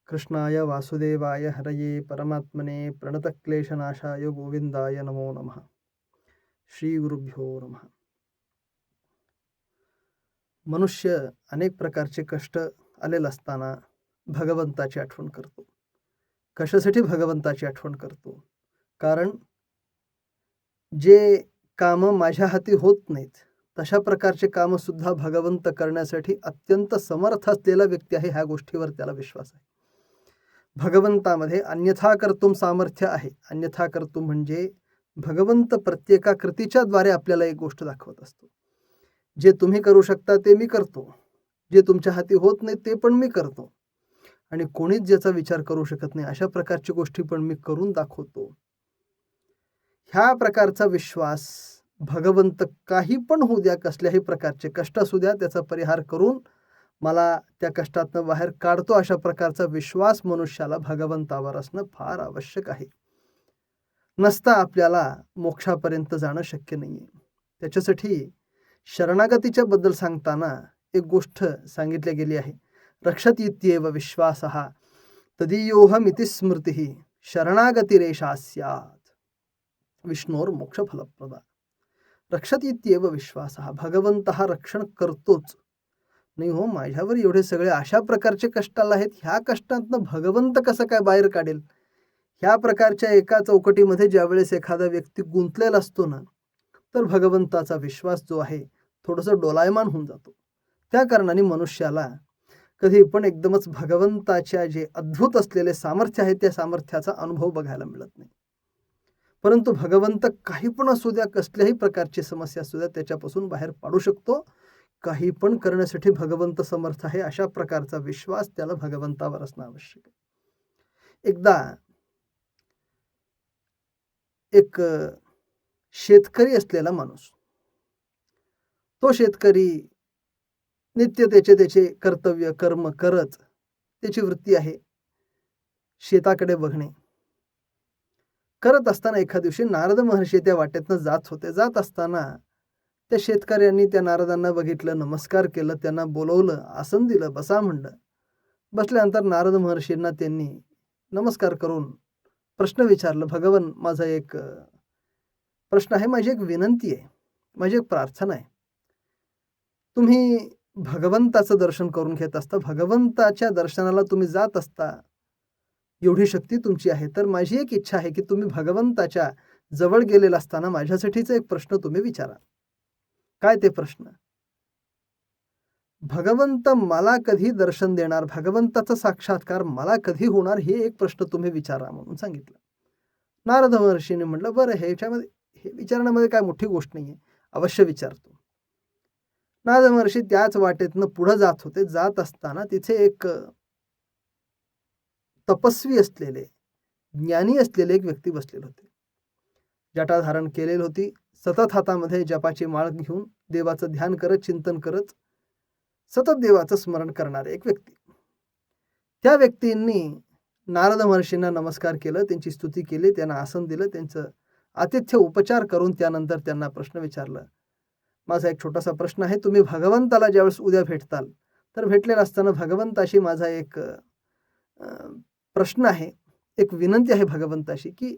कृष्णाय वासुदेवाय हरये परमात्मने प्रणतक्लेशनाशाय गोविंदाय नमो नमः. श्री गुरुभ्यो नमः. मनुष्य अनेक प्रकारचे कष्ट आलेले असताना भगवंताची आठवण करतो. कशासाठी भगवंताची आठवण करतो? कारण जे कामं माझ्या हाती होत नाहीत, तशा प्रकारचे कामं सुद्धा भगवंत करण्यासाठी अत्यंत समर्थ असलेला व्यक्ती आहे, ह्या गोष्टीवर त्याला विश्वास आहे. भगवंतामध्ये अन्यथा कर्तुम सामर्थ्य आहे. अन्यथा कर्तुम म्हणजे भगवंत प्रत्येका कृतीच्या द्वारे आपल्याला एक गोष्ट दाखवत असतो. जे तुम्ही करू शकता ते मी करतो, जे तुमच्या हाती होत नाही ते पण मी करतो, आणि कोणीच ज्याचा विचार करू शकत नाही अशा प्रकारची गोष्टी पण मी करून दाखवतो. ह्या प्रकारचा विश्वास भगवंत काही पण होऊ द्या, कसल्याही प्रकारचे कष्ट असू द्या, त्याचा परिहार करून मला त्या कष्टातनं बाहेर काढतो, अशा प्रकारचा विश्वास मनुष्याला भगवंतावर असणं फार आवश्यक आहे. नसता आपल्याला मोक्षापर्यंत जाणं शक्य नाहीये. त्याच्यासाठी शरणागतीच्या बद्दल सांगताना एक गोष्ट सांगितली गेली आहे. रक्षतीत्येव विश्वासः तदीयोहमिति स्मृतिः शरणागतिरेषा स्यात् विष्णोर मोक्षफलप्रदा. रक्षतीत्येव विश्वासः, भगवंत हा रक्षण करतोच. नाही हो, माझ्यावर एवढे सगळे अशा प्रकारचे कष्ट आले आहेत, ह्या कष्टातनं भगवंत कसं काय बाहेर काढेल? ह्या प्रकारच्या एका चौकटीमध्ये ज्यावेळेस एखादा व्यक्ती गुंतलेला असतो ना, तर भगवंताचा विश्वास जो आहे थोडंसं डोलायमान होऊन जातो. त्या कारणाने मनुष्याला कधी पण एकदमच भगवंताच्या जे अद्भुत असलेले सामर्थ्य आहे त्या सामर्थ्याचा अनुभव बघायला मिळत नाही. परंतु भगवंत काही पण असू द्या, कसल्याही प्रकारची समस्या असू द्या, त्याच्यापासून बाहेर पाडू शकतो. काही पण करण्यासाठी भगवंत समर्थ आहे, अशा प्रकारचा विश्वास त्याला भगवंतावर असणं आवश्यक आहे. एकदा एक शेतकरी असलेला माणूस, तो शेतकरी नित्य त्याचे कर्तव्य कर्म करत, त्याची वृत्ती आहे शेताकडे बघणे. करत असताना एका दिवशी नारद महर्षी त्या वाटेतनं जात होते. जात असताना त्या शेतकऱ्यांनी त्या नारदांना बघितलं, नमस्कार केलं, त्यांना बोलवलं, आसन दिलं, बसा म्हणलं. बसल्यानंतर नारद महर्षींना त्यांनी नमस्कार करून प्रश्न विचारलं. भगवन, माझा एक प्रश्न आहे, माझी एक विनंती आहे, माझी एक प्रार्थना आहे. तुम्ही भगवंताचं दर्शन करून घेत असता, भगवंताच्या दर्शनाला तुम्ही जात असता, एवढी शक्ती तुमची आहे, तर माझी एक इच्छा आहे की तुम्ही भगवंताच्या जवळ गेलेला असताना माझ्यासाठीचा एक प्रश्न तुम्ही विचारा. काय ते प्रश्न? भगवंत मला कधी दर्शन देणार, भगवंताचा साक्षात्कार मला कधी होणार, हे एक प्रश्न तुम्ही विचारा म्हणून सांगितलं. नारद महर्षीने म्हटलं, बरं, ह्याच्यामध्ये हे विचारण्यामध्ये काय मोठी गोष्ट नाहीये, अवश्य विचारतो. नारद महर्षी त्याच वाटेतनं पुढे जात होते. जात असताना तिथे एक तपस्वी असलेले, ज्ञानी असलेले एक व्यक्ती बसलेले होते. जटा धारण केलेली होती, सतत हातामध्ये जपाची माळ घेऊन देवाचं ध्यान करत, चिंतन करत, सतत देवाचं स्मरण करणारे एक व्यक्ती. त्या व्यक्तींनी नारद महर्षींना नमस्कार केलं, त्यांची स्तुती केली, त्यांना आसन दिलं, त्यांचं आतिथ्य उपचार करून त्यानंतर त्यांना प्रश्न विचारलं. माझा एक छोटासा प्रश्न आहे, तुम्ही भगवंताला ज्यावेळेस उद्या भेटताल, तर भेटलेला असताना भगवंताशी माझा एक प्रश्न आहे, एक विनंती आहे भगवंताशी, की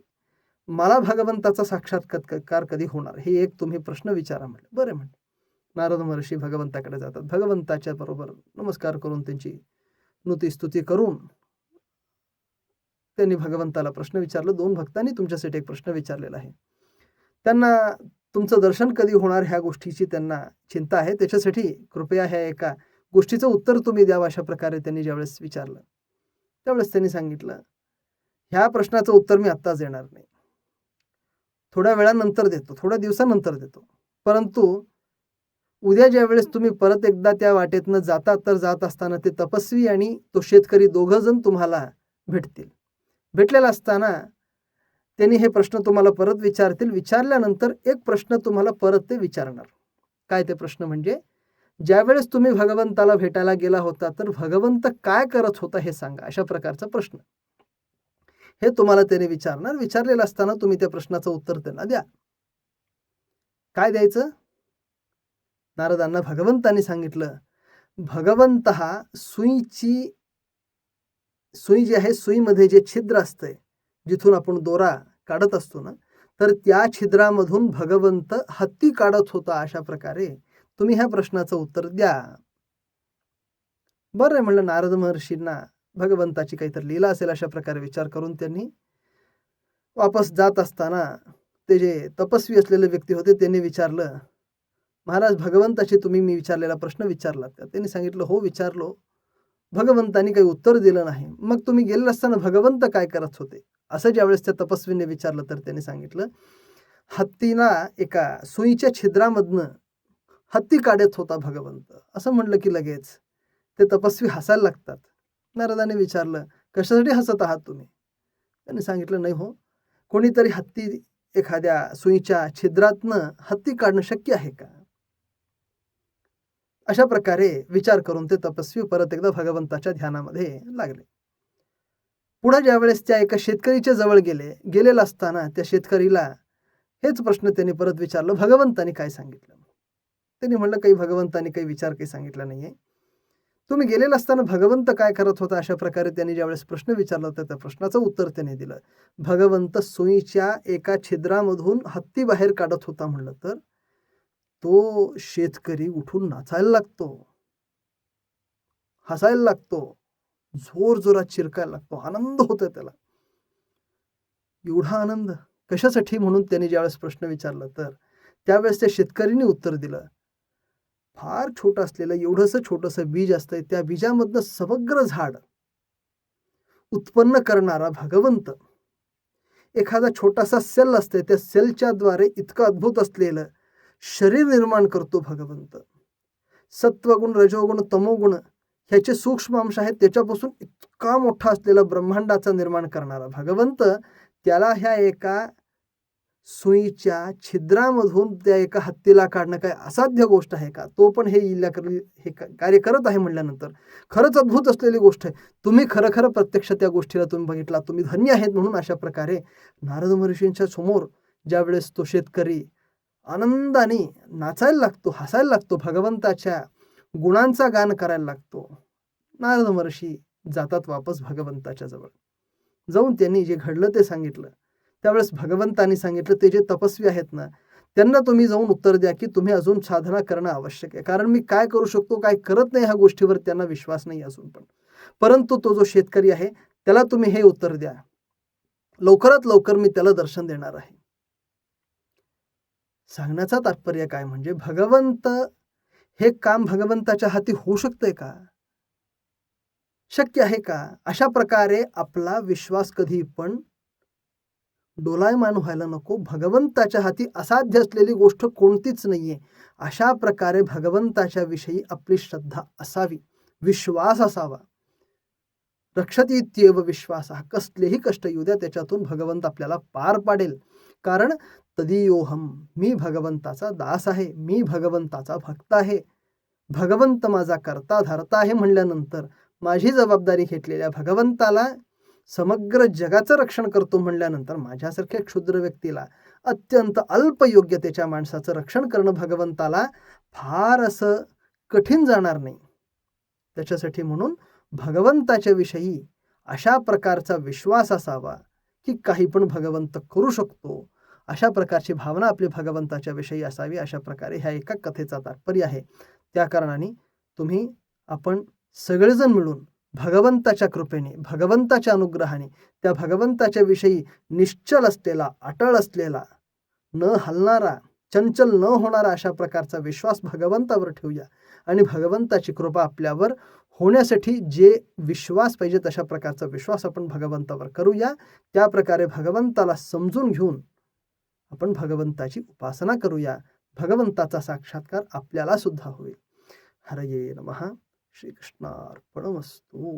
मला भगवंताचा साक्षात्कार कधी होणार, हे एक तुम्ही प्रश्न विचारा म्हटलं. बरं म्हटलं. नारद महर्षी भगवंताकडे जातात. भगवंताच्या बरोबर नमस्कार करून, त्यांची स्तुती करून त्यांनी भगवंताला प्रश्न विचारला. 2 भक्तांनी तुमच्यासाठी एक प्रश्न विचारलेला आहे. त्यांना तुमचं दर्शन कधी होणार ह्या गोष्टीची त्यांना चिंता आहे. त्याच्यासाठी कृपया ह्या एका गोष्टीचं उत्तर तुम्ही द्यावं, अशा प्रकारे त्यांनी ज्यावेळेस विचारलं, त्यावेळेस त्यांनी सांगितलं, ह्या प्रश्नाचं उत्तर मी आत्ताच देणार नाही, थोड्या वेळानंतर देतो, थोड्या दिवसानंतर देतो. परंतु उद्या ज्यावेळेस तुम्ही परत एकदा त्या वाटेतनं जातात, तर जात असताना ते तपस्वी आणि तो शेतकरी दोघं जण तुम्हाला भेटतील. भेटलेला असताना त्यांनी हे प्रश्न तुम्हाला परत विचारतील. विचारल्यानंतर एक प्रश्न तुम्हाला परत ते विचारणार. काय ते प्रश्न म्हणजे, ज्यावेळेस तुम्ही भगवंताला भेटायला गेला होता, तर भगवंत काय करत होता हे सांगा, अशा प्रकारचा प्रश्न हे तुम्हाला त्याने विचारणार. विचारलेलं असताना तुम्ही त्या प्रश्नाचं उत्तर त्यांना द्या. काय द्यायचं? नारदांना भगवंतांनी सांगितलं, भगवंत हा सुईची सुई जी आहे, सुईमध्ये जे छिद्र असतंय, जिथून आपण दोरा काढत असतो ना, तर त्या छिद्रामधून भगवंत हत्ती काढत होता. अशा प्रकारे तुम्ही ह्या प्रश्नाचं उत्तर द्या. बरं आहे म्हणलं, नारद महर्षींना भगवंताची काहीतरी लीला असेल अशा प्रकारे विचार करून त्यांनी वापस जात असताना ते जे तपस्वी असलेले व्यक्ती होते त्यांनी विचारलं, महाराज भगवंताची तुम्ही मी विचारलेला प्रश्न विचारलात का? त्यांनी सांगितलं, हो विचारलो. भगवंतांनी काही उत्तर दिलं नाही. मग तुम्ही गेले असताना भगवंत काय करत होते? असं ज्यावेळेस त्या तपस्वीने विचारलं तर त्यांनी सांगितलं, हत्तीला एका सुईच्या छिद्रामधनं हत्ती काढत होता भगवंत. असं म्हणलं की लगेच ते तपस्वी हसायला लागतात. नारदाने विचारलं, कशासाठी हसत आहात तुम्ही? त्यांनी सांगितलं, नाही हो, कोणीतरी हत्ती एखाद्या सुईच्या छिद्रातनं हत्ती काढणं शक्य आहे का? अशा प्रकारे विचार करून ते तपस्वी परत एकदा भगवंताच्या ध्यानामध्ये लागले. पुढे ज्यावेळेस त्या एका शेतकरीच्या जवळ गेलेला असताना त्या शेतकरीला हेच प्रश्न त्यांनी परत विचारलं, भगवंतांनी काय सांगितलं? त्यांनी म्हणलं, काही भगवंतांनी काही विचार काही सांगितला नाहीये. तुम्ही गेलेला असताना भगवंत काय करत होता? अशा प्रकारे त्यांनी ज्यावेळेस प्रश्न विचारला होता त्या प्रश्नाचं उत्तर त्यांनी दिलं. भगवंत सुईच्या एका छिद्रामधून हत्ती बाहेर काढत होता म्हणलं तर तो शेतकरी उठून नाचायला लागतो, हसायला लागतो, जोरजोरात चिरकायला लागतो, आनंद होतोय त्याला. एवढा आनंद कशासाठी म्हणून त्यांनी ज्यावेळेस प्रश्न विचारला तर त्यावेळेस त्या शेतकरीने उत्तर दिलं, फार छोटं असलेलं एवढंसं छोटंसं बीज असतंय, त्या बीजामधनं समग्र झाड उत्पन्न करणारा भगवंत, एखादा छोटासा सेल असतंय, त्या सेलच्या द्वारे इतकं अद्भुत असलेलं शरीर निर्माण करतो भगवंत. सत्वगुण, रजोगुण, तमोगुण ह्याचे सूक्ष्म अंश आहेत, त्याच्यापासून इतका मोठा असलेला ब्रह्मांडाचा निर्माण करणारा भगवंत, त्याला ह्या एका सुईच्या छिद्रामधून त्या एका हत्तीला काढणं काय असाध्य गोष्ट आहे का? तो पण हे कार्य करत आहे म्हणल्यानंतर खरंच अद्भुत असलेली गोष्ट आहे. तुम्ही खरं प्रत्यक्ष त्या गोष्टीला तुम्ही बघितला, तुम्ही धन्य आहेत. म्हणून अशा प्रकारे नारद महर्षींच्या समोर ज्यावेळेस तो शेतकरी आनंदाने नाचायला लागतो, हसायला लागतो, भगवंताच्या गुणांचा गान करायला लागतो, नारद महर्षी जातात वापस भगवंताच्या जवळ. जाऊन त्यांनी जे घडलं ते सांगितलं. त्यावेळेस भगवंतांनी सांगितलं, ते जे तपस्वी आहेत ना, त्यांना तुम्ही जाऊन उत्तर द्या की तुम्ही अजून साधना करणं आवश्यक आहे. कारण मी काय करू शकतो, काय करत नाही, ह्या गोष्टीवर त्यांना विश्वास नाही अजून पण. परंतु तो जो शेतकरी आहे त्याला तुम्ही हे उत्तर द्या, लवकरात लवकर मी त्याला दर्शन देणार आहे. सांगण्याचा तात्पर्य काय म्हणजे भगवंत, हे काम भगवंताच्या हाती होऊ शकतंय का? शक्य आहे का? अशा प्रकारे आपला विश्वास कधी पण डोलायमान व्हायला नको. भगवंताच्या हाती असाध्य असलेली गोष्ट कोणतीच नाहीये. अशा प्रकारे भगवंताच्या विषयी आपली श्रद्धा असावी, विश्वास असावा. रक्षति इत्येव विश्वासः. कसलेही कष्ट येऊ द्या, त्याच्यातून भगवंत आपल्याला पार पाडेल. कारण तदीयोहम, मी भगवंताचा दास आहे, मी भगवंताचा भक्त आहे, भगवंत माझा करता धरता आहे म्हणल्यानंतर माझी जबाबदारी घेतलेल्या भगवंताला, समग्र जगाचं रक्षण करतो म्हणल्यानंतर माझ्यासारख्या क्षुद्र व्यक्तीला, अत्यंत अल्प योग्यतेच्या माणसाचं रक्षण करणं भगवंताला फार असं कठीण जाणार नाही. त्याच्यासाठी म्हणून भगवंताच्या विषयी अशा प्रकारचा विश्वास असावा की काही पण भगवंत करू शकतो. अशा प्रकारची भावना आपली भगवंताच्या विषयी असावी. अशा प्रकारे ह्या एका कथेचा तात्पर्य आहे. त्या कारणाने आपण सगळेजण मिळून भगवंताच्या कृपेने, भगवंताच्या अनुग्रहाने, त्या भगवंताच्या विषयी निश्चल असलेला, अटळ असलेला, न हलणारा, चंचल न होणारा अशा प्रकारचा विश्वास भगवंतावर ठेवूया. आणि भगवंताची कृपा आपल्यावर होण्यासाठी जे विश्वास पाहिजे तशा प्रकारचा विश्वास आपण भगवंतावर करूया. त्या प्रकारे भगवंताला समजून घेऊन आपण भगवंताची उपासना करूया. भगवंताचा साक्षात्कार आपल्याला सुद्धा होईल. हरये नमः. श्रीकृष्णार्पणमस्तु.